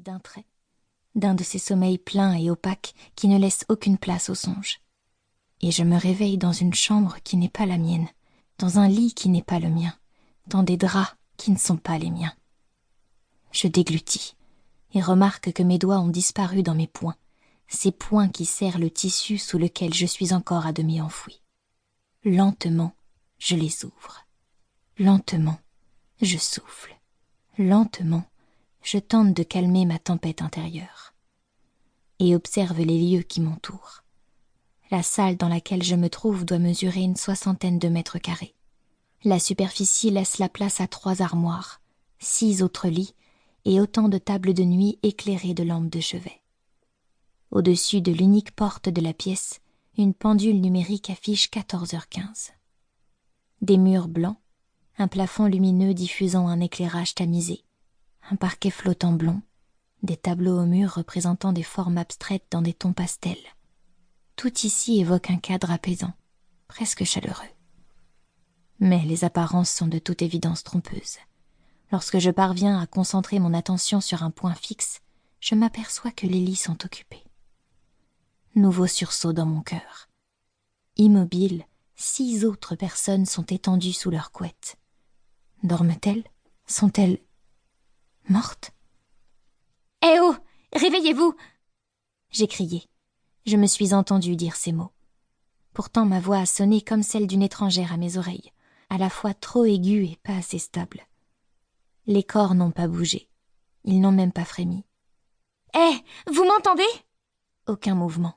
d'un trait, d'un de ces sommeils pleins et opaques qui ne laissent aucune place au songe. Et je me réveille dans une chambre qui n'est pas la mienne, dans un lit qui n'est pas le mien, dans des draps qui ne sont pas les miens. Je déglutis et remarque que mes doigts ont disparu dans mes poings, ces poings qui serrent le tissu sous lequel je suis encore à demi enfoui. Lentement, je les ouvre. Lentement, je souffle. Lentement, je tente de calmer ma tempête intérieure et observe les lieux qui m'entourent. La salle dans laquelle je me trouve doit mesurer une 60aine de mètres carrés. La superficie laisse la place à 3 armoires, 6 autres lits et autant de tables de nuit éclairées de lampes de chevet. Au-dessus de l'unique porte de la pièce, une pendule numérique affiche 14h15. Des murs blancs, un plafond lumineux diffusant un éclairage tamisé, un parquet flottant blond, des tableaux au mur représentant des formes abstraites dans des tons pastels. Tout ici évoque un cadre apaisant, presque chaleureux. Mais les apparences sont de toute évidence trompeuses. Lorsque je parviens à concentrer mon attention sur un point fixe, je m'aperçois que les lits sont occupés. Nouveau sursaut dans mon cœur. Immobiles, 6 autres personnes sont étendues sous leurs couettes. Dorment-elles? Sont-elles mortes? « Eh oh! Réveillez-vous » j'ai crié. Je me suis entendue dire ces mots. Pourtant ma voix a sonné comme celle d'une étrangère à mes oreilles, à la fois trop aiguë et pas assez stable. Les corps n'ont pas bougé. Ils n'ont même pas frémi. « Eh! Vous m'entendez » Aucun mouvement.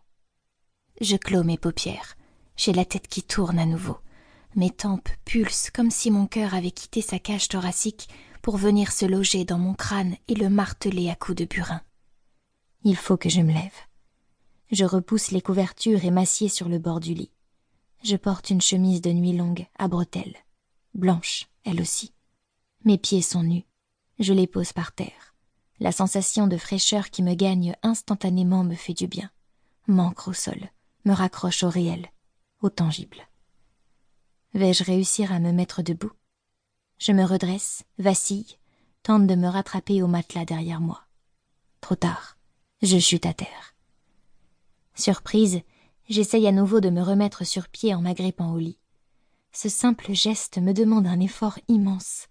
Je clos mes paupières. J'ai la tête qui tourne à nouveau. Mes tempes pulsent comme si mon cœur avait quitté sa cage thoracique pour venir se loger dans mon crâne et le marteler à coups de burin. Il faut que je me lève. Je repousse les couvertures et m'assieds sur le bord du lit. Je porte une chemise de nuit longue à bretelles, blanche, elle aussi. Mes pieds sont nus. Je les pose par terre. La sensation de fraîcheur qui me gagne instantanément me fait du bien, m'ancre au sol, me raccroche au réel, au tangible. Vais-je réussir à me mettre debout? Je me redresse, vacille, tente de me rattraper au matelas derrière moi. Trop tard, je chute à terre. Surprise, j'essaye à nouveau de me remettre sur pied en m'agrippant au lit. Ce simple geste me demande un effort immense.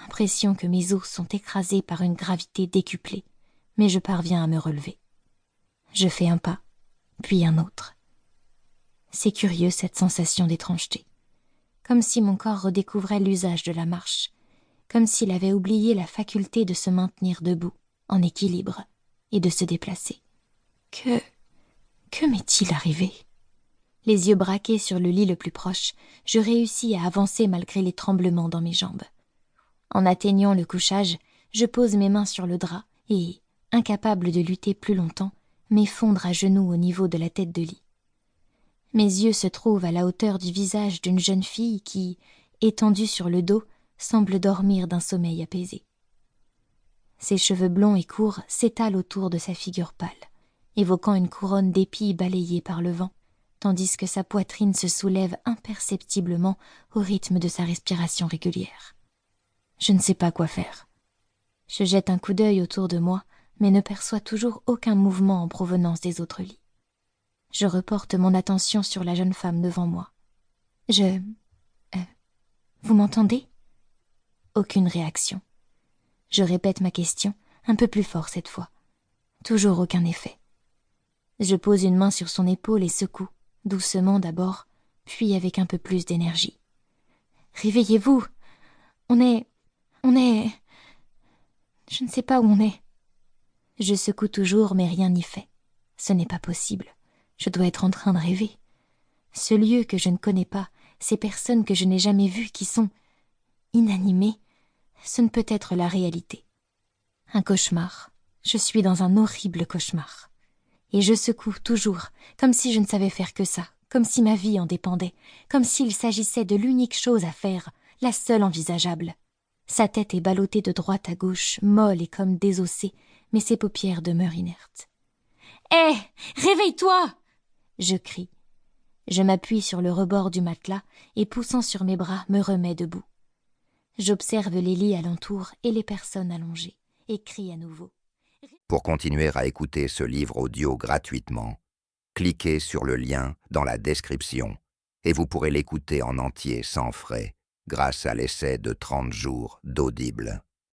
Impression que mes os sont écrasés par une gravité décuplée, mais je parviens à me relever. Je fais un pas, puis un autre. C'est curieux cette sensation d'étrangeté. Comme si mon corps redécouvrait l'usage de la marche, comme s'il avait oublié la faculté de se maintenir debout, en équilibre, et de se déplacer. Que m'est-il arrivé? Les yeux braqués sur le lit le plus proche, je réussis à avancer malgré les tremblements dans mes jambes. En atteignant le couchage, je pose mes mains sur le drap et, incapable de lutter plus longtemps, m'effondre à genoux au niveau de la tête de lit. Mes yeux se trouvent à la hauteur du visage d'une jeune fille qui, étendue sur le dos, semble dormir d'un sommeil apaisé. Ses cheveux blonds et courts s'étalent autour de sa figure pâle, évoquant une couronne d'épis balayée par le vent, tandis que sa poitrine se soulève imperceptiblement au rythme de sa respiration régulière. Je ne sais pas quoi faire. Je jette un coup d'œil autour de moi, mais ne perçois toujours aucun mouvement en provenance des autres lits. Je reporte mon attention sur la jeune femme devant moi. Vous m'entendez? Aucune réaction. Je répète ma question, un peu plus fort cette fois. Toujours aucun effet. Je pose une main sur son épaule et secoue, doucement d'abord, puis avec un peu plus d'énergie. Réveillez-vous! On est... Je ne sais pas où on est. Je secoue toujours, mais rien n'y fait. Ce n'est pas possible. Je dois être en train de rêver. Ce lieu que je ne connais pas, ces personnes que je n'ai jamais vues qui sont inanimées, ce ne peut être la réalité. Un cauchemar. Je suis dans un horrible cauchemar. Et je secoue toujours, comme si je ne savais faire que ça, comme si ma vie en dépendait, comme s'il s'agissait de l'unique chose à faire, la seule envisageable. Sa tête est ballottée de droite à gauche, molle et comme désossée, mais ses paupières demeurent inertes. « Hé, réveille-toi » je crie. Je m'appuie sur le rebord du matelas et, poussant sur mes bras, me remets debout. J'observe les lits alentour et les personnes allongées, et crie à nouveau. Pour continuer à écouter ce livre audio gratuitement, cliquez sur le lien dans la description et vous pourrez l'écouter en entier sans frais grâce à l'essai de 30 jours d'Audible.